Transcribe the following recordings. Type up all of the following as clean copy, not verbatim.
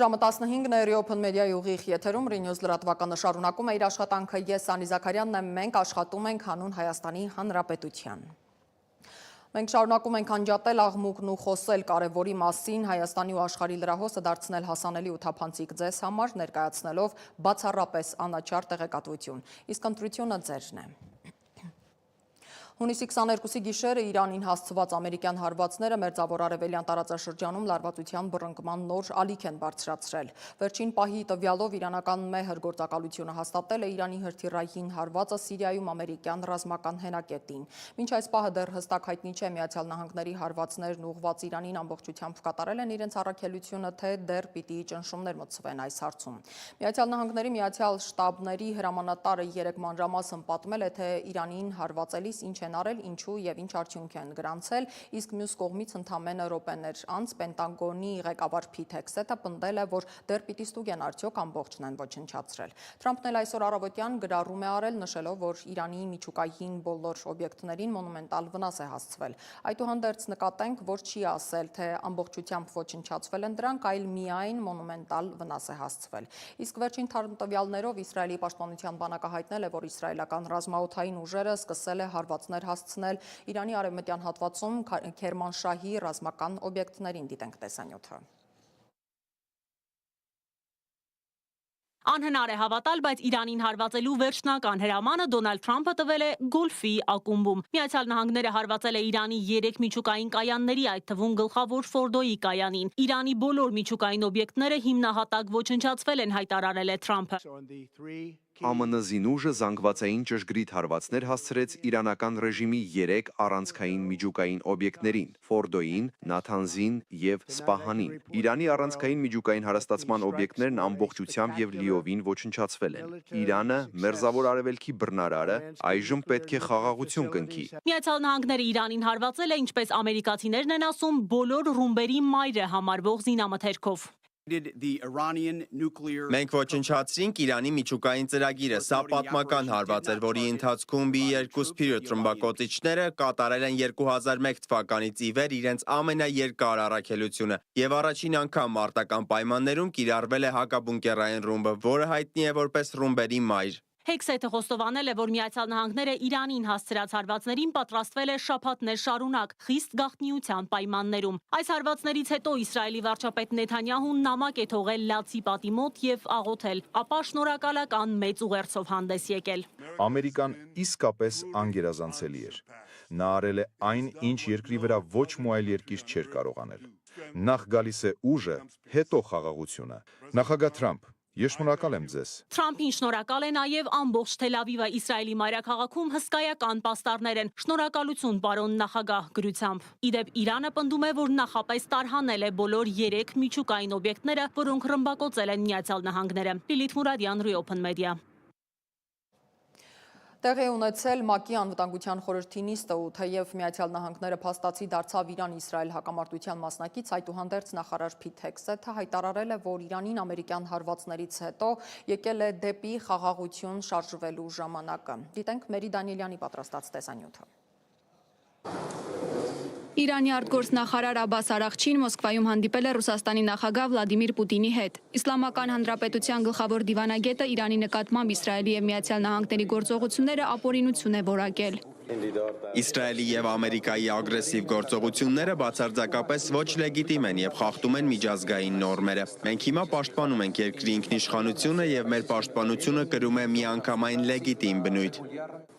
Ժամը 15-ն է Open Media-ի ուղիղ եթերում Renews լրատվականը շարունակում է իր աշխատանքը։ Ես Անի Զաքարյանն եմ, մենք աշխատում ենք հանուն Հայաստանի Հանրապետության։ Մենք շարունակում ենք անջատել աղմուկն ու խոսել կարևորի մասին, Հայաստանի ու աշխարհի լրահոսը դարձնել հասանելի ու թափանցիկ ձեզ համար, ներկայացնելով բացառապես անաչառ տեղեկատվություն։ Իսկ ընտրությունը ձերն է։ Հունիսի 22-ի գիշերը Իրանին հասցված ամերիկյան հարվածները Մերձավոր Արևելյան տարածաշրջանում լարվածության բռնկման նոր ալիք են բարձրացրել։ Վերջին պահի տվյալով իրանական մեհր գործակալությունը հաստատել է Իրանի հրթիռային հարվածը Սիրիայում ամերիկյան ռազմական հենակետին։ Մինչ այս պահը դեռ հստակ հայտնի չէ Միացյալ Նահանգների հարվածներն ուղղված Իրանին ամբողջությամբ կատարել են իրենց առաքելությունը, թե դեռ պիտի ճնշումներ մտցվեն այս հարցում։ Միացյալ Նահանգների Միացյալ Շտաբների հրամանատարը 3 մանրամասն պատմել է, թե Իրանին հարվածելիս ինչ են արել, ինչու եւ ինչ արդյունք են գրանցել, իսկ մյուս կողմից ընդամենը րոպեներ անց Պենտագոնի ղեկավար Փիթ Հեքսեթը պնդել է, որ դեռ պիտի ստուգեն արդյոք ամբողջն են ոչնչացրել։ Թրամփն էլ այսօր առավոտյան գրառում է արել, նշելով, որ Իրանի միջուկային բոլոր օբյեկտներին մոնումենտալ վնաս է հասցվել։ Այդուհանդերձ նկատենք, որ չի ասել, թե ամբողջությամբ ոչնչացվել են դրանք, այլ միայն մոնումենտալ վնաս է հասցվել։ Իսկ վերջին տվյալներով Իսրայելի պաշտպանության բանակը հայտնել է, որ իսրայելական ռազմաօդային ուժերը սկսել է հարվածներ հասցնել Իրանի արևմտյան հատվածում Քերմանշահի ռազմական օբյեկտներին, դիտենք տեսանյութը։ Անհնար է հավատալ, բայց Իրանին հարվածելու վերջնական հրամանը Դոնալդ Թրամփը տվել է Գոլֆի ակումբում։ Միացյալ Նահանգները հարվածել է Իրանի 3 միջուկային կայանների, այդ թվում գլխավոր Ֆորդոյի կայանին։ Իրանի բոլոր միջուկային օբյեկտները հիմնահատակ ոչնչացվել են, հայտարարել է Թրամփը։ ԱՄՆ զինուժը զանգվածային ճշգրիտ հարվածներ հասցրեց իրանական ռեժիմի 3 առանցքային միջուկային օբյեկտներին՝ Ֆորդոյին, Նաթանզին եւ Սպահանին։ Իրանի առանցքային միջուկային հարստացման օբյեկտներն ամբողջությամբ եւ լիովին ոչնչացվել են։ Իրանը, Մերձավոր Արևելքի բռնարարը, այժմ պետք է խաղաղություն կնքի։ Միացյալ Նահանգները Իրանին հարվածել է, ինչպես ամերիկացիներն են ասում, բոլոր ռումբերի մայրը համարվող զինամթերքով։ Մենք ոչնչացրինք Իրանի միջուկային ծրագիրը, սա պատմական հարված էր, որի ընթացքում B-2 Spirit ռմբակոծիչները կատարել են 2001 թվականից ի վեր իրենց ամենաերկար առաքելությունը եւ առաջին անգամ մարտական պայմաններում կիրառվել է հակաբունկերային ռումբը, որը հայտնի է որպես ռումբերի մայր։ Հեքսեթը խոստովանել է, որ Միացյալ Նահանգները Իրանին հասցրած հարվածներին պատրաստվել է շաբաթներ շարունակ, խիստ գաղտնիության պայմաններում։ Այս հարվածներից հետո Իսրայելի վարչապետ Նեթանյահուն նամակ է թողել Լացի պատի մոտ եւ աղոթել, ապա շնորհակալական մեծ ուղերձով հանդես եկել։ Ամերիկան իսկապես անգերազանցելի էր։ Նա արել է այն, ինչ երկրի վրա ոչ մի այլ երկիր չէր կարող անել։ Նախ գալիս է ուժը, հետո խաղաղությունը։ Նախագահ Թրամփ, ես շնորհակալ եմ ձեզ։ Թրամփին շնորհակալ է նաև ամբողջ Թել Ավիվը, Իսրայելի մայրաքաղաքում հսկայական պաստառներ են։ Շնորհակալություն, պարոն նախագահ, գրությամբ։ Իդեպ Իրանը պնդում է, որ նախապես տարհանել է բոլոր 3 միջուկային օբյեկտները, որոնք ռմբակոծել են Միացյալ Նահանգները։ Լիլիթ Մուրադյան, Open Media։ Տեղի ունեցել ՄԱԿ-ի անվտանգության խորհրդի նիստը ու թեև Միացյալ Նահանգները փաստացի դարձավ Իրան-Իսրայել հակամարտության մասնակից, այդուհանդերձ նախարար Փիթ Հեքսեթը հայտարարել է, որ Իրանին ամերիկյան հարվածներից հետո եկել է դեպի խաղաղություն շարժվելու ժամանակը։ Դիտենք Մերի Դանիելյանի պատրաստած տեսանյութը։ Իրանի արտգործնախարար Աբբաս Արաղչին Մոսկվայում հանդիպել է Ռուսաստանի նախագահ Վլադիմիր Պուտինի հետ։ Իսլամական Հանրապետության գլխավոր դիվանագետը Իրանի նկատմամբ Իսրայելի եւ Միացյալ Նահանգների գործողությունները ապօրինություն է որակել։ Իսրայելի եւ Ամերիկայի ագրեսիվ գործողությունները բացարձակապես ոչ լեգիտիմ են եւ խախտում են միջազգային նորմերը։ Մենք հիմա պաշտպանում ենք երկրի ինքնիշխանությունը եւ մեր պաշտպանությունը կրում է միանգամայն լեգիտիմ բնույթ։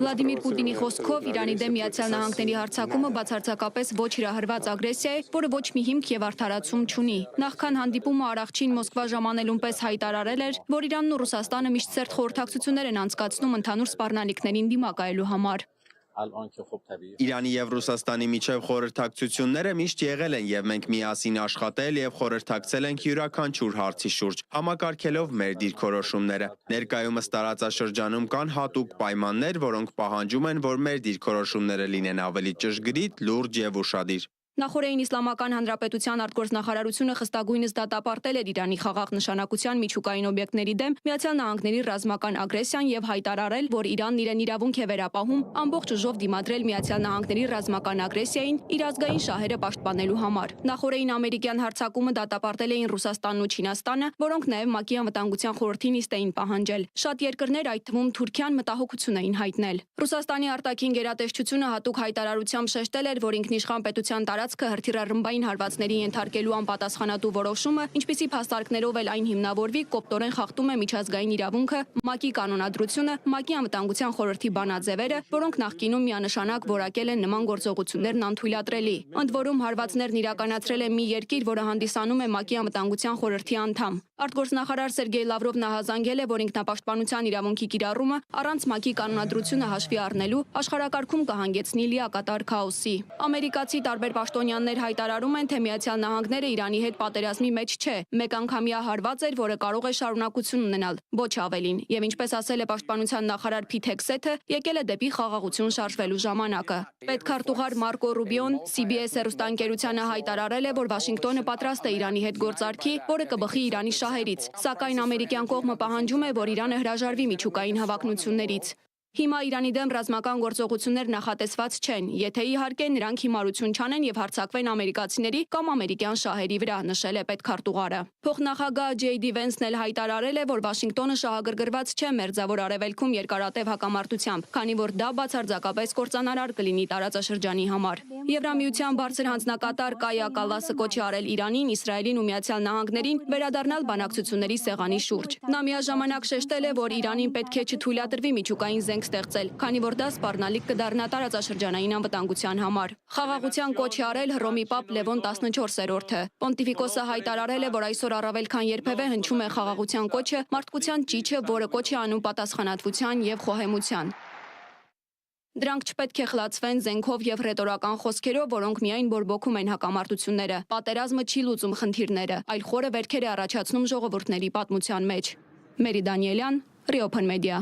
Վլադիմիր Պուտինի խոսքով Իրանի դեմ Միացյալ Նահանգների հարձակումը բացարձակապես ոչ հրահրված ագրեսիա է, որը ոչ մի հիմք եւ արդարացում չունի։ Նախքան հանդիպումը Արաղչին Մոսկվա ժամանելուն պես հայտարարել էր, որ Իրանն ու Ռուսաստանը միշտ սերտ խորհրդակցություններ են անցկացնում ընդհանուր սպառնալիքներին դիմակայելու համար։ Իրանի եւ Ռուսաստանի միջև խորհրդակցությունները միշտ եղել են եւ մենք միասին աշխատել եւ խորհրդակցել ենք յուրաքանչյուր հարցի շուրջ, համակարգելով մեր դիրքորոշումները։ Ներկայումս տարածաշրջանում կան հատուկ պայմաններ, որոնք պահանջում են, որ մեր դիրքորոշումները լինեն ավելի ճշգրիտ, լուրջ եւ ուշադիր։ Նախորդին Իսլամական Հանրապետության արտգործնախարարությունը խստագույնս դատապարտել էր Իրանի խաղաղ նշանակության միջուկային օբյեկտների դեմ Միացյալ Նահանգների ռազմական ագրեսիան եւ հայտարարել, որ Իրանն իրեն իրավունք է վերապահում ամբողջ ուժով դիմադրել Միացյալ Նահանգների ռազմական ագրեսիային իր ազգային շահերը պաշտպանելու համար։ Նախորդին ամերիկյան հարձակումը դատապարտել էին Ռուսաստանն ու Չինաստանը, որոնք նաեւ ՄԱԿ-ի անվտանգության խորհրդին իսկ էին պահանջել։ Շատ երկրներ, այդ թվում Թուրքիան, մտահոգություն էին հայտնել։ Ռուսաստանի արտաքին գերատեսչությունը հատուկ հայտարարությամբ շեշտել էր, որ ինքնիշխան պետության տարածքը հրթիռառմբային հարվածների ենթարկելու անպատասխանատու որոշումը, ինչպիսի փաստարկներով էլ այն հիմնավորվի, կոպտորեն խախտում է միջազգային իրավունքը, ՄԱԿ-ի կանոնադրությունը, ՄԱԿ-ի անվտանգության խորհրդի բանաձևերը, որոնք նախկինում միանշանակ որակել են նման գործողություններն անթույլատրելի։ Ընդ որում հարվածներն իրականացրել է մի երկիր, որը հանդիսանում է ՄԱԿ-ի անվտանգության խորհրդի անդամ։ Արտգործնախարար Սերգեյ Լավրովն ահազանգել է, որ ինքնապաշտպանության իրավունքի կիրառումը առանց ՄԱԿ-ի կանոնադրությունը հաշվի առնելու աշխարհակարգում կհանգեցնի լիակատար քաոսի։ Ամերիկացի տարբեր պաշտոնյաներ հայտարարում են, թե Միացյալ Նահանգները Իրանի հետ պատերազմի մեջ չէ, մեկ անգամյա հարված էր, որը կարող է շարունակություն ունենալ, ոչ ավելին։ Եվ ինչպես ասել է պաշտպանության նախարար Փիթ Հեքսեթը, եկել է դեպի խաղաղություն շարժվելու ժամանակը։ Պետքարտուղար Մարկո Ռուբիոն CBS հեռուստաընկերությանը հայտարարել է, որ Վաշինգտոնը պատրաստ է Իրանի հետ գործարքի, որը կբխի Իրանի շահերից, սակայն ամերիկյան կողմը պահանջում է, որ Իրանը հրաժարվի միջուկային հավակնություններից։ Հիմա Իրանի դեմ ռազմական գործողություններ նախատեսված չեն, եթե իհարկե նրանք հիմարություն չանեն եւ հարձակվեն ամերիկացիների կամ ամերիկյան շահերի վրա, նշել է պետքարտուղարը։ Փոխնախագահ Ջեյ Վենսն էլ հայտարարել է, որ Վաշինգտոնը շահագրգռված չէ Մերձավոր Արևելքում երկարատև հակամարտությամբ, քանի որ դա բացարձակապես կործանարար կլինի տարածաշրջանի համար։ Եվրամիության բարձր հանձնակատար Կայա Կալասը կոչ է արել Իրանին, Իսրայելին ու Միացյալ Նահանգներին վերադառնալ բանակցությունների սեղանի շուրջ։ Նա միաժամանակ շեշտել է, որ Իրանին պետք է չթույլատրվի միջուկային զենք ստեղծել, քանի որ դա սպառնալիք կդառնա տարածաշրջանային անվտանգության համար։ Խաղաղության կոչ է արել Հռոմի Պապ Լևոն 14-րդը։ Պոնտիֆիկոսը հայտարարել է, որ այսօր առավել քան երբևէ հնչում է խաղաղության կոչը, մարդկության ճիչը, որը կոչ է անում պատասխանատվության եւ խոհեմության։ Դրանք չպետք է խլացվեն զենքով եւ ռետորական խոսքերով, որոնք միայն բորբոքում են հակամարտությունները։ Պատերազմը չի լուծում խնդիրները, այլ խորը վերքեր է առաջացնում ժողովուրդների պատմության մեջ։ Մերի Դանիելյան, Reopen Media։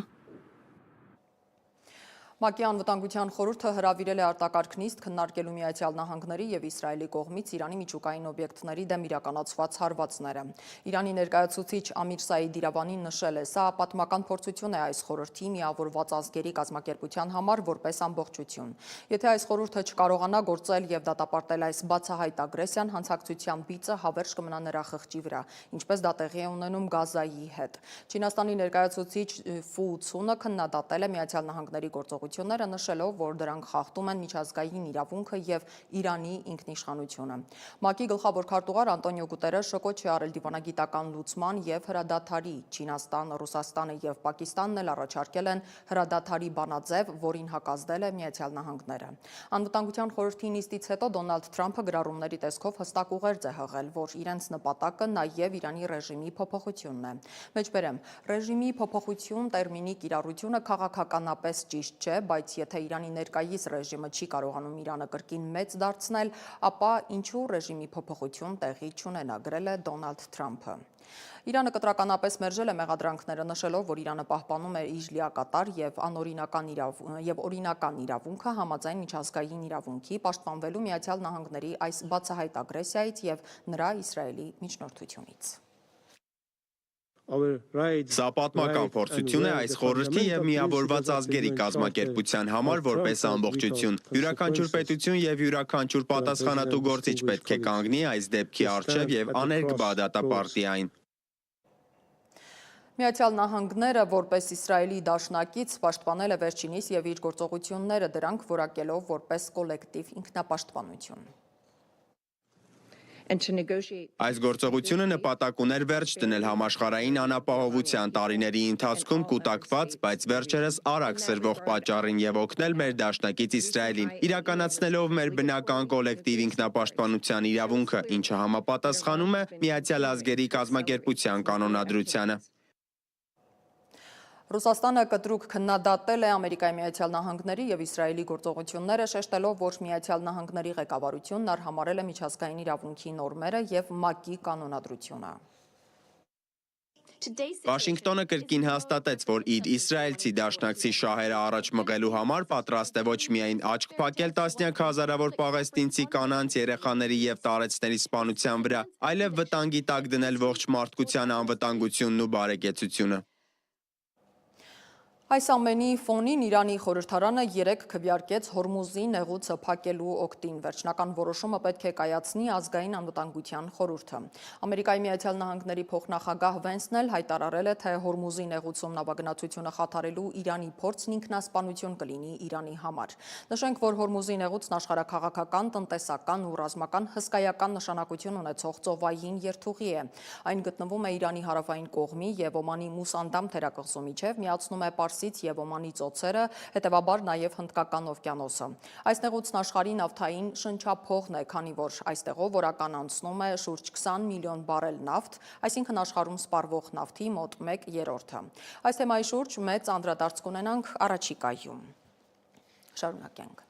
ՄԱԿ-ի անվտանգության խորհուրդը հրավիրել է արտակարգ նիստ քննարկելու Միացյալ Նահանգների եւ Իսրայելի կողմից Իրանի միջուկային օբյեկտների դեմ իրականացված հարվածները։ Իրանի ներկայացուցիչ Ամիր Սաիդ Իրավանին նշել է, սա պատմական փորձություն է այս խորհրդի միավորված ազգերի կազմակերպության համար որպես ամբողջություն։ Եթե այս խորհուրդը չկարողանա գործել եւ դատապարտել այս բացահայտ ագրեսիան, հանցակցության բիծը հավերժ կմնա նրա խղճի վրա, ինչպես դա տեղի է ունենում Գազայի հետ։ Չինաստանի ներկայացուցիչ Ֆու Ցունը քննադատել է Միացյալ Նահանգների գործողությունները, նշելով, որ դրանք խախտում են միջազգային իրավունքը եւ Իրանի ինքնիշխանությունը։ ՄԱԿ-ի գլխավոր քարտուղար Անտոնիո Գուտերեշը կոչ է արել դիվանագիտական լուծման եւ հրադադարի։ Չինաստանը, Ռուսաստանը եւ Պակիստանն էլ առաջարկել են հրադադարի բանաձև, որին հակազդել է Միացյալ Նահանգները։ Անվտանգության խորհրդի նիստից հետո Դոնալդ Թրամփը գրառումների տեսքով հստակ ուղերձ է հղել, որ իրենց նպատակը նաեւ Իրանի ռեժիմի փոփոխությունն է։ Մեջբերեմ, ռեժիմի փոփոխություն տերմինի կիրառությունը քաղաքականապես ճիշտ չէ, բայց եթե Իրանի ներկայիս ռեժիմը չի կարողանում Իրանը կրկին մեծ դարձնել, ապա ինչու ռեժիմի փոփոխություն տեղի չունենա, գրել է Դոնալդ Թրամփը։ Իրանը կտրականապես մերժել է մեղադրանքները, նշելով, որ Իրանը պահպանում է իր լիակատար եւ օրինական իրավունքը համաձայն միջազգային իրավունքի, պաշտպանվելու Միացյալ Նահանգների այս բացահայտ ագրեսիայից եւ նրա Իսրայելի միջնորդությունից։ Սա պատմական փորձություն է այս խորհրդի եւ միավորված ազգերի կազմակերպության համար որպես ամբողջություն։ Յուրաքանչյուր պետություն եւ յուրաքանչյուր պատասխանատու գործիչ պետք է կանգնի այս դեպքի առջեւ եւ աներկբա դատապարտի այն։ Միացյալ Նահանգները որպես Իսրայելի դաշնակից պաշտպանել է վերջինիս եւ իր գործողությունները, դրանք որակելով որպես կոլեկտիվ ինքնապաշտպանություն։ Այս գործողությունը նպատակ ուներ վերջ դնել համաշխարհային անապահովության տարիների ընթացքում կուտակված, բայց վերջերս արագ սրվող պատճառին եւ օգնել մեր դաշնակից Իսրայելին, իրականացնելով մեր բնական կոլեկտիվ ինքնապաշտպանության իրավունքը, ինչը համապատասխանում է Միացյալ Ազգերի կազմակերպության կանոնադրությանը։ Ռուսաստանը կտրուկ քննադատել է Ամերիկայի Միացյալ Նահանգների եւ Իսրայելի գործողությունները, շեշտելով, որ Միացյալ Նահանգների ղեկավարությունն արհամարել է միջազգային իրավունքի նորմերը եւ ՄԱԿ-ի կանոնադրությունը։ Վաշինգտոնը կրկին հաստատեց, որ իր իսրայելցի դաշնակցի շահերը առաջ մղելու համար պատրաստ է ոչ միայն աչք փակել տասնյակ հազարավոր պաղեստինցի կանանց, երեխաների եւ տարեցների սպանության վրա, այլև վտանգի տակ դնել ողջ մարդկության անվտանգությունն ու բարեկեցությունը։ Այս ամենի ֆոնին Իրանի խորհրդարանը 3 քվեարկեց Հորմուզի նեղուցը փակելու օգտին։ Վերջնական որոշումը պետք է կայացնի ազգային անվտանգության խորհուրդը։ Ամերիկայի Միացյալ Նահանգների փոխնախագահ Վենսն էլ հայտարարել է, թե Հորմուզի նեղուցում նավագնացությունը խաթարելու Իրանի փորձն ինքնասպանություն կլինի Իրանի համար։ Նշենք, որ Հորմուզի նեղուցն աշխարհաքաղաքական, տնտեսական ու ռազմական հսկայական նշանակություն ունեցող ծովային երթուղի է։ Այն գտնվում է Իրանի հարավային կողմի եւ Օմանի Մուսանդամ թերակղզու միջև, միացնում է եւ Օմանի ծոցերը, հետևաբար նաև Հնդկական օվկիանոսը։ Այս նեղուցն աշխարհի նավթային շնչափողն է, քանի որ այստեղով օրական անցնում է շուրջ 20 միլիոն բարել նավթ, այսինքն աշխարհում սպառվող նավթի մոտ 1/3-ը։ Այս թեմայի շուրջ մեծ անդրադարձ կունենանք առաջիկայում։ Շարունակենք։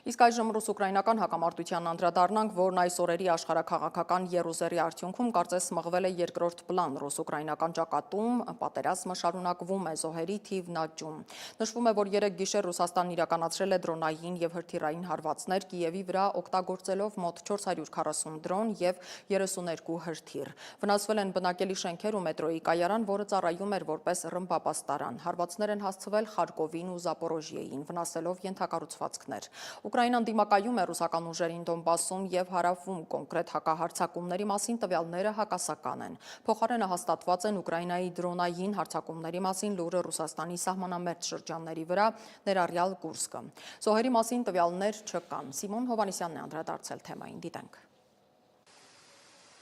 Իսկ այժմ ռուս-ուկրաինական հակամարտության անդրադառնանք, որն այս օրերի աշխարհաքաղաքական եռուզեռի արդյունքում կարծես մղվել է երկրորդ պլան։ Ռուս-ուկրաինական ճակատում պատերազմը շարունակվում է, զոհերի թիվն աճում։ Նշվում է, որ 3 գիշեր Ռուսաստանն իրականացրել է դրոնային եւ հրթիռային հարվածներ Կիևի վրա, օգտագործելով մոտ 440 դրոն եւ 32 հրթիռ։ Վնասվել են բնակելի շենքեր ու մետրոյի կայարան, որը ծառայում էր որպես ռմբապաստարան։ Հարվածներ են հասցվել Խարկովին ու Զապորոժիեին, վնասելով ենթակառուցվածքներ։ Ուկրաինան դիմակայում է ռուսական ուժերին Դոնբասում եւ հարավում, կոնկրետ հակահարձակումների մասին տվյալները հակասական են։ Փոխարենը հաստատված են Ուկրաինայի դրոնային հարձակումների մասին լուրը Ռուսաստանի սահմանամերձ շրջանների վրա, ներառյալ Կուրսկը։ Զոհերի մասին տվյալներ չկան։ Սիմոն Հովանեսյանն է անդրադարձել թեմային, դիտենք։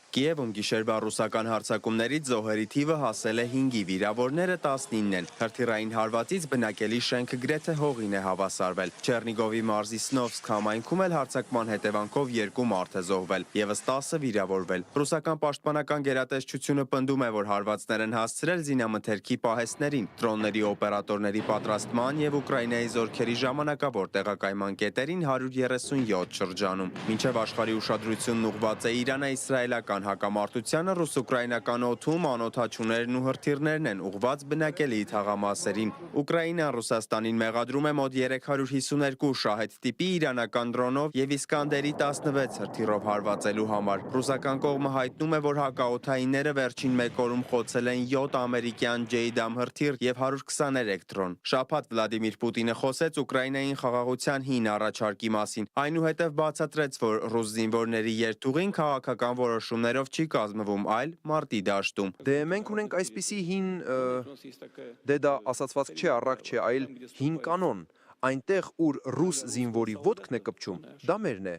Կիևում գիշերվա ռուսական հարձակումներից զոհերի թիվը հասել է 5-ի, վիրավորները 19 են։ Հրթիռային հարվածից բնակելի շենքը գրեթե հողին է հավասարվել։ Չեռնիգովի մարզի Սնովսկ համայնքում էլ հարձակման հետևանքով 2 մարդ է զոհվել, եւս 10-ը վիրավորվել։ Ռուսական պաշտպանական գերատեսչությունը պնդում է, որ հարվածներ են հասցրել զինամթերքի պահեստներին, դրոնների օպերատորների պատրաստման եւ Ուկրաինայի զորքերի ժամանակավոր տեղակայման կետերին 137 շրջանում։ Մինչև աշխարհի ուշադրությունն ուղղված է Իրան-Իսրայելական հակամարտությանը, ռուս-ուկրաինական օդում անօդաչուներն ու հրթիռներն են ուղղված բնակելի թաղամասերին։ Ուկրաինան Ռուսաստանին մեղադրում է մոտ 352 շահեդ տիպի իրանական դրոնով եւ Իսկանդերի 16 հրթիռով հարվածելու համար։ Ռուսական կողմը հայտնում է, որ հակաօդայինները վերջին 1 օրում խոցել են 7 ամերիկյան JDAM հրթիռ եւ 123 դրոն։ Շաբաթ Վլադիմիր Պուտինը խոսեց Ուկրաինային խաղաղության հին առաջարկի մասին։ Այնուհետև բացատրեց, որ ռուս զինվորների երթուղին քաղաքական որոշումներ չի կազմվում, այլ մարտի դաշտում։ Դե մենք ունենք այսպիսի հին, դե դա ասացված չէ, առակ չէ, այլ հին կանոն, այնտեղ, ուր ռուս զինվորի ոտքն է կպչում, դա մերն է։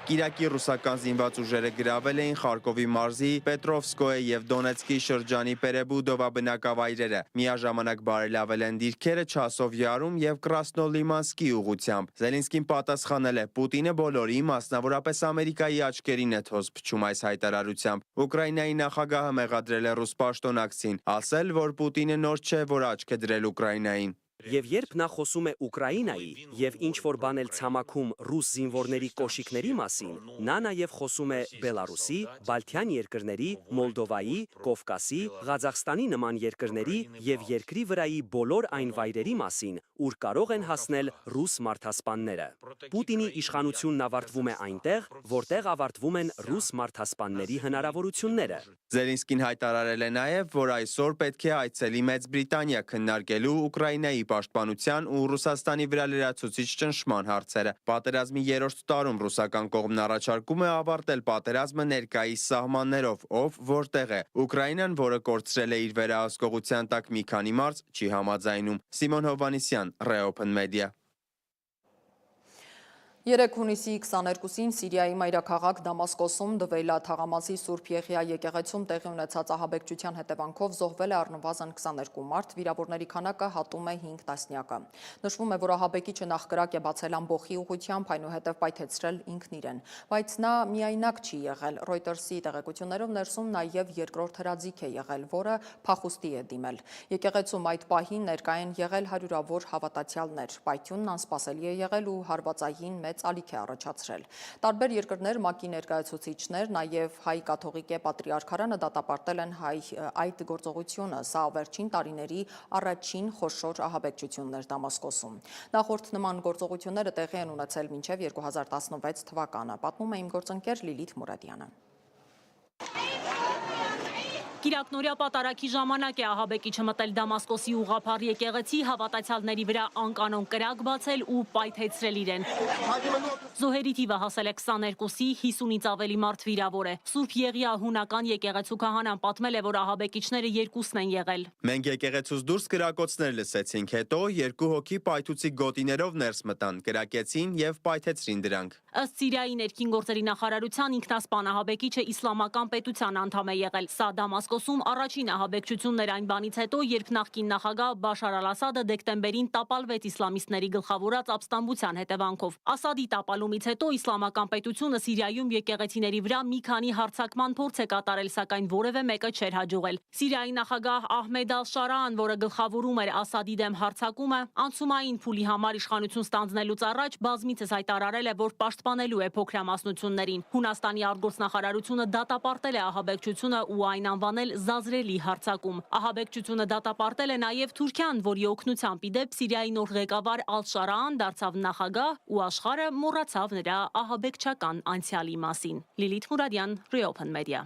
Կիրակի ռուսական զինված ուժերը գրավել էին Խարկովի մարզի Պետրովսկոյե եւ Դոնեցկի շրջանի Պերեբուդովա բնակավայրերը։ Միաժամանակ բարելավել են դիրքերը Չասովյարում եւ Կրասնոլիմանսկի ուղությամբ։ Զելենսկին պատասխանել է. Պուտինը բոլորի, մասնավորապես Ամերիկայի աչքերին է թոզ փչում այս հայտարարությամբ։ Ուկրաինայի նախագահը մեղադրել է ռուս պաշտոնակցին, ասել, որ Պուտինը նոր չէ, որ աչք է դրել Ուկրաինային։ Եվ երբ նա խոսում է Ուկրաինայի եւ ինչ որ բան էլ ցամաքում ռուս զինվորների կոշիկների մասին, նա նաեւ խոսում է Բելարուսի, Բալթյան երկրների, Մոլդովայի, Կովկասի, Ղազախստանի նման երկրների եւ երկրի վրայի բոլոր այն վայրերի մասին, ուր կարող են հասնել ռուս մարդասպանները։ Պուտինի իշխանությունն ավարտվում է այնտեղ, որտեղ ավարտվում են ռուս մարդասպանների հնարավորությունները։ Զելենսկին հայտարարել է նաեւ, որ այսօր պետք է այցելի Մեծ Բրիտանիա քննարկելու Ուկրաինայի պաշտպանության ու Ռուսաստանի վրա լրացուցիչ ճնշման հարցերը։ Պատերազմի 3-րդ տարում ռուսական կողմն առաջարկում է ավարտել պատերազմը ներկայիս սահմաններով, ով որտեղ է։ Ուկրաինան, որը կորցրել է իր վերահսկողության տակ մի քանի մարզ, չի համաձայնում։ Սիմոն Հովանեսյան, Reopen Media։ 3 հունիսի 22-ին Սիրիայի մայրաքաղաք Դամասկոսում Դվեյլա թաղամասի Սուրբ Եղիա եկեղեցում տեղի ունեցած ահաբեկչության հետևանքով զոհվել է առնվազն 22 մարդ, վիրավորների քանակը հատում է 5 տասնյակը։ Նշվում է, որ ահաբեկիչը նախկրակ է բացել ամբոխի ուղղությամբ, այնուհետև պայթեցրել ինքն իրեն, բայց նա միայնակ չի եղել։ Reuters-ի տեղեկություններով ներսում նաև երկրորդ հրաձիգ է եղել, որը փախուստի է դիմել։ Եկեղեցում այդ պահին ներկա են եղել հարյուրավոր հավատացյալներ։ Պայթյունն անսպասելի է եղել ու հարվածային մեծ մեծ ալիք է առաջացրել։ Տարբեր երկրներ, ՄԱԿ-ի ներկայացուցիչներ, նաև հայ կաթողիկե պատրիարքարանը դատապարտել են այդ գործողությունը։ Սա վերջին տարիների առաջին խոշոր ահաբեկչությունն էր Դամասկոսում։ Նախորդ նման գործողությունները տեղի են ունեցել մինչև 2016 թվականը, պատմում է իմ գործընկեր Լիլիթ Մուրադյանը։ Կիրակնորյա պատարագի ժամանակ է ահաբեկիչը մտել Դամասկոսի ուղղափառ եկեղեցի, հավատացյալների վրա անկանոն կրակ բացել ու պայթեցրել իրեն։ Զոհերի թիվը հասել է 22-ի, 50-ից ավելի մարդ վիրավոր է։ Սուրբ Եղիա հունական եկեղեցու քահանան պատմել է, որ ահաբեկիչները երկուսն են եղել։ Մենք եկեղեցուց դուրս կրակոցներ լսեցինք, հետո երկու հոգի պայթուցիկ գոտիներով ներս մտան, կրակեցին եւ պայթեցրին դրանք։ Ըստ Սիրիայի ներքին գործերի նախարարության ինքնասպան ահաբեկիչը իսլամական պետության անդամ է եղել։ Սա Դամասկոսում առաջին ահաբեկչությունն էր այն բանից հետո, երբ նախկին նախագահ Բաշար Ալ-Ասադը դեկտեմբերին տապալվեց իսլամիստների գլխավորած ապստամբության հետևանքով։ Ասադի տապալումից հետո իսլամական պետությունը Սիրիայում եկեղեցիների վրա մի քանի հարձակման փորձ է կատարել, սակայն որևէ մեկը չէր հաջողել։ Սիրիայի նախագահ Ահմեդ Ալ-Շարան, որը գլխավորում էր Ասադի դեմ հարձակումը, անցումային փուլի համար իշխանություն ստանձնելուց առաջ բազմիցս հայտարարել է, որ պաշտպանելու է փոքրամասնություններին։ Հունաստանի արտգործնախարարությունը դատապարտել է ահաբեկչությունը ու այն անվանել զազրելի հարձակում։ Ահաբեկչությունը դատապարտել է նաև Թուրքիան, որի օգնությամբ իդեպ Սիրիայի նոր ղեկավար Ալ-Շարան դարձավ նախագահ ու աշխարհը մոռացավ նրա ահաբեկչական անցյալի մասին։ Լիլիթ Մուրադյան, Reopen Media։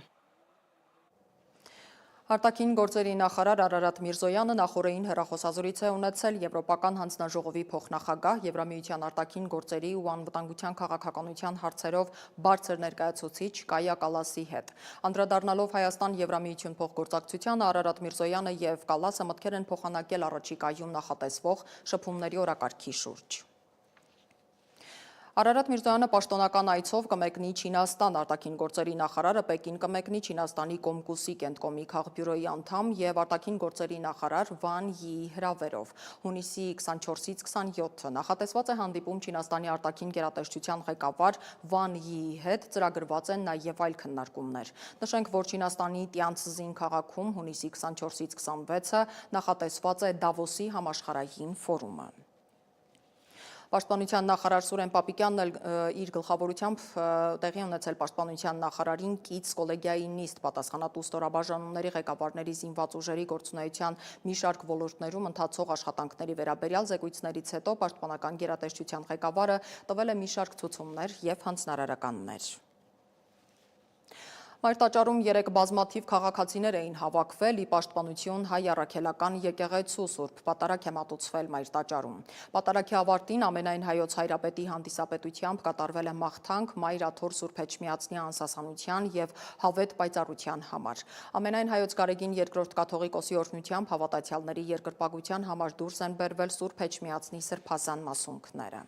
Արտաքին գործերի նախարար Արարատ Միրզոյանը նախորդին հեռախոսազրույց է ունեցել Եվրոպական հանձնաժողովի փոխնախագահ, Եվրամիության արտաքին գործերի ու անվտանգության քաղաքականության հարցերով բարձր ներկայացուցիչ Կայա Կալասի հետ։ Անդրադառնալով Հայաստան-Եվրամիություն փոխգործակցությանը Արարատ Միրզոյանը եւ Կալասը մտքեր են փոխանակել առաջիկայում նախատեսվող շփումների օրակարգի շուրջ։ Արարատ Միրզոյանը պաշտոնական այցով կմեկնի Չինաստան, արտաքին գործերի նախարարը Պեկին կմեկնի Չինաստանի Կոմկուսի կենտկոմի քաղբյուրոյի անդամ եւ արտաքին գործերի նախարար Վան Յիի հրավերով։ Հունիսի 24-ից 27-ը նախատեսված է հանդիպում Չինաստանի արտաքին գերատեսչության ղեկավար Վան Յիի հետ, ծրագրված են նաեւ այլ քննարկումներ։ Նշենք, որ Չինաստանի Տյանցզին քաղաքում հունիսի 24-ից 26-ը նախատեսված է Դավոսի համաշխարհային ֆորումը։ Պաշտպանության նախարար Սուրեն Պապիկյանն էլ իր գլխավորությամբ տեղի ունեցել պաշտպանության նախարարին կից կոլեգիայի նիստ պատասխանատու ստորաբաժանումների ղեկավարների զինված ուժերի գործունեության մի շարք ոլորտներում ընթացող աշխատանքների վերաբերյալ զեկույցներից հետո պաշտպանական գերատեսչության ղեկավարը տվել է մի շարք ցուցումներ եւ հանձնարարականներ։ Մայրտաճարում 3 բազմաթիվ քաղաքացիներ էին հավաքվել ի պաշտպանություն հայ առաքելական եկեղեցու Սուրբ Պատարագ է մատուցվել Մայրտաճարում։ Պատարագի ավարտին ամենայն հայոց հայրապետի հանդիսապետությամբ կատարվել է մաղթանք Մայր Աթոր Սուրբ Էջմիածնի անսասանության եւ հավետ պայծառության համար։ Ամենայն հայոց Գարեգին II կաթողիկոսի օրհնությամբ հավատացյալների երկրպագության համար դուրս են բերվել Սուրբ Էջմիածնի սրբազան մասունքները։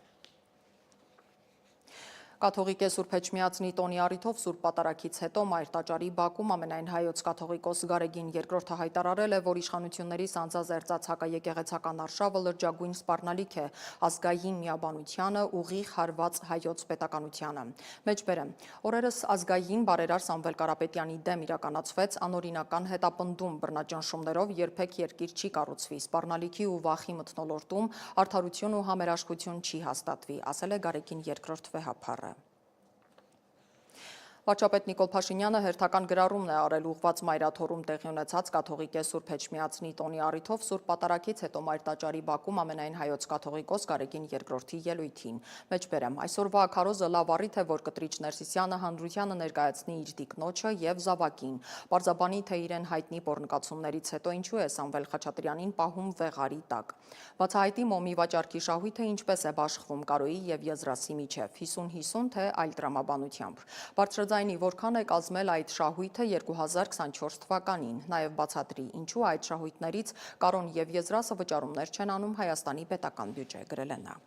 Կաթողիկե Սուրբ Էջմիածնի տոնի առիթով Սուրբ Պատարագից հետո Մայրտաճարի բակում ամենայն հայոց կաթողիկոս Գարեգին II-ը հայտարարել է, որ իշխանությունների սանձազերծած հակաեկեղեցական արշավը լրջագույն սպառնալիք է ազգային միաբանությանը ուղիղ հարված հայոց պետականությանը։ Մեջբերեմ, օրերս ազգային բարերար Սամվել Կարապետյանի դեմ իրականացվեց անօրինական հետապնդում բռնաճնշումներով երբեք երկիր չի կառուցվի, սպառնալիքի ու վախի մթնոլորտում արդարություն ու համերաշխություն չի հաստատվի, ասել է Գարեգին II վեհափառը։ Վարչապետ Նիկոլ Փաշինյանը հերթական գրառումն է արել ուղղված Մայրաթորում տեղի ունեցած կաթողիկե Սուրբ Էջմիածնի տոնի առիթով Սուրբ Պատարագից հետո Մայրտաճարի բակում ամենայն հայոց կաթողիկոս Գարեգին II-ի ելույթին։ Մեջբերեմ, այսօրվա քարոզը լավ առիթ է, որ կտրիչ Ներսիսյանը հանրությանը ներկայացնի իր տիկնոջը եւ զավակին։ Պարզաբանի, թե իրեն հայտնի պոռնկացումներից հետո ինչու է Սամվել Խաչատրյանին պահում վեղարի տակ։ Բացահայտի մոմի վաճառքի շահույթը ինչպես է բաշխվում Կարոյի եւ Եզրասի միջև 50-50 թե այլ տրամաբանությամբ։ Բարձրաձայնի որքան է կազմել այդ շահույթը 2024 թվականին, նաև բացատրի ինչու այդ շահույթներից Կարոն եւ Եզրասը վճարումներ չեն անում Հայաստանի պետական բյուջե, գրել է նա։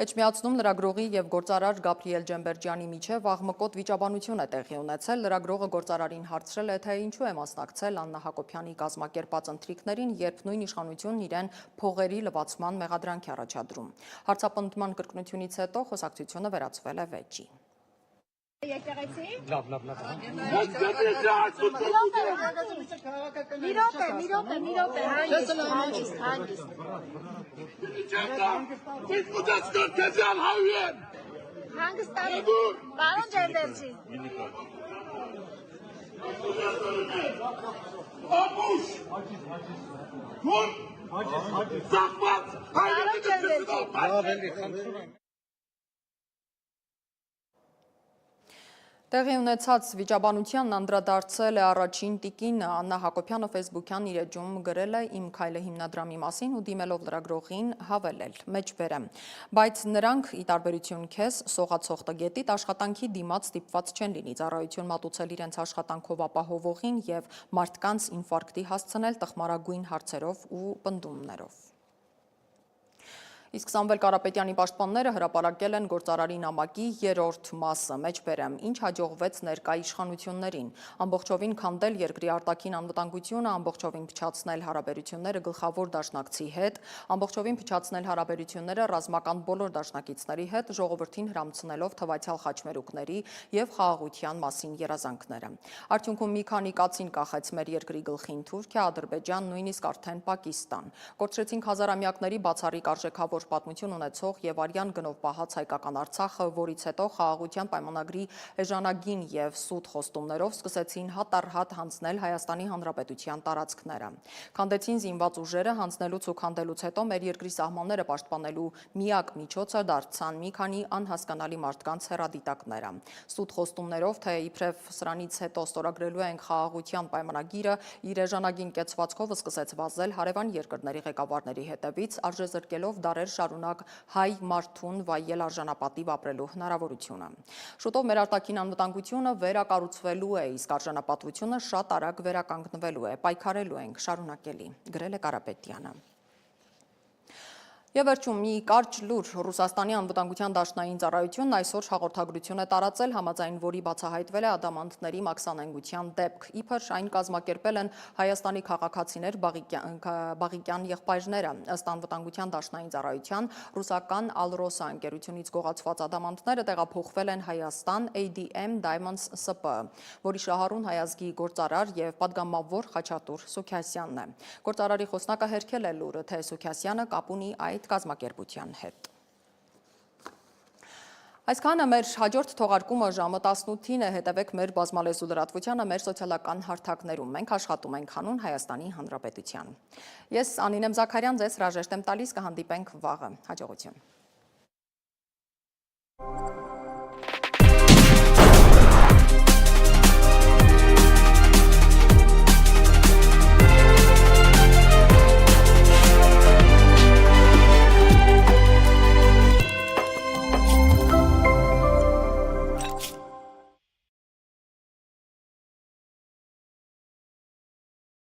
Էջմիածնում լրագրողի եւ գործարար Գաբրիել Ջեմբերջյանի միջև աղմկոտ վիճաբանություն է տեղի ունեցել։ Լրագրողը գործարարին հարցրել է, թե ինչու է մասնակցել Աննա Հակոբյանի կազմակերպած ընթրիքներին, երբ նույն իշխանությունն իրեն փողերի լվացման մեղադրանք է առաջադրում։ Հարցապնդման կրկնությունից հետո խոսակցությունը վերածվել է վեճի։ Եկեղեցի։ Մի րոպե, հանգստանալու, պարոն Ջերդերցի։ Ապուշ, հոն, զաղված, Պարոն Ջերդերցի։ Տեղի ունեցած վիճաբանությանն անդրադարձել է առաջին տիկինը Աննա Հակոբյանը ֆեյսբուքյան իր էջում գրել է «Իմ քայլը» հիմնադրամի մասին ու դիմելով լրագրողին հավելել. «Մեջբերեմ, բայց նրանք ի տարբերություն քեզ սողացող տգետիդ աշխատանքի դիմաց ստիպված չեն լինի ծառայություն մատուցել իրենց աշխատանքով ապահովողին եւ մարդկանց ինֆարկտի հասցնել տխմարագույն հարցերով ու պնդումներով»։ Իսկ Սամվել Կարապետյանի պաշտպանները հրապարակել են գործարարի նամակի 3-րդ մասը, մեջբերեմ, ինչ հաջողվեց ներկա իշխանություններին, ամբողջովին քանդել երկրի արտաքին անվտանգությունը, ամբողջովին փչացնել հարաբերությունները գլխավոր դաշնակցի հետ, ամբողջովին փչացնել հարաբերությունները ռազմական բոլոր դաշնակիցների հետ, ժողովրդին հրամցնելով թվայցյալ խաչմերուկների եւ խաղաղության մասին երազանքները։ Արդյունքում մի քանի կացին կախեց մեր երկրի գլխին Թուրքիա, Ադրբեջան, նույնիսկ արդեն Պակիստան։ Կորցրեցինք հազարամյակների բացառիկ արժեքավոր պատմություն ունեցող եւ արյան գնով պահած հայկական Արցախը, որից հետո խաղաղության պայմանագրի էժանագին եւ սուտ խոստումներով սկսեցին հատ առ հատ հանձնել Հայաստանի Հանրապետության տարածքները։ Քանդեցին զինված ուժերը, հանձնելուց ու քանդելուց հետո մեր երկրի սահմանները պաշտպանելու միակ միջոցը դարձան մի քանի անհասկանալի մարդկանց հեռադիտակները։ Սուտ խոստումներով, թե իբրև սրանից հետո ստորագրելու ենք խաղաղության պայմանագիրը, իր էժանագին կեցվածքով սկսեց վազել հարևան երկրների ղեկավարների հետևից, արժեզրկելով դարեր շարունակ հայ մարդուն վայել արժանապատիվ ապրելու հնարավորությունը։ Շուտով մեր արտաքին անվտանգությունը վերակառուցվելու է, իսկ արժանապատվությունը շատ արագ վերականգնվելու է, պայքարելու ենք շարունակելի, գրել է Կարապետյանը։ Եվ վերջում մի կարճ լուր Ռուսաստանի անվտանգության դաշնային ծառայությունն այսօր հաղորդագրություն է տարածել, համաձայն որի բացահայտվել է ադամանդների մաքսանենգության դեպք։ Իբր այն կազմակերպել են Հայաստանի քաղաքացիներ Բաղիկյան եղբայրները։ Ըստ անվտանգության դաշնային ծառայության ռուսական Ալրոսա ընկերությունից գողացված ադամանդները տեղափոխվել են Հայաստան ADM Diamonds SP, որի շահառուն հայազգի գործարար եւ պատգամավոր Խաչատուր Սուքյասյանն է։ Գործարարի խոսնակը հերքել է լուրը, թե Սուքյասյանը կապ ունի այդ կազմակերպության հետ։ Այսքանը մեր հաջորդ թողարկումը ժամը 18-ին է, հետևեք մեր բազմալեզու լրատվությանը մեր սոցիալական հարթակներում։ Մենք աշխատում ենք հանուն Հայաստանի Հանրապետության։ Ես Անին եմ Զաքարյան, ձեզ հրաժեշտ եմ տալիս, կհանդիպենք վաղը։ Հաջողություն։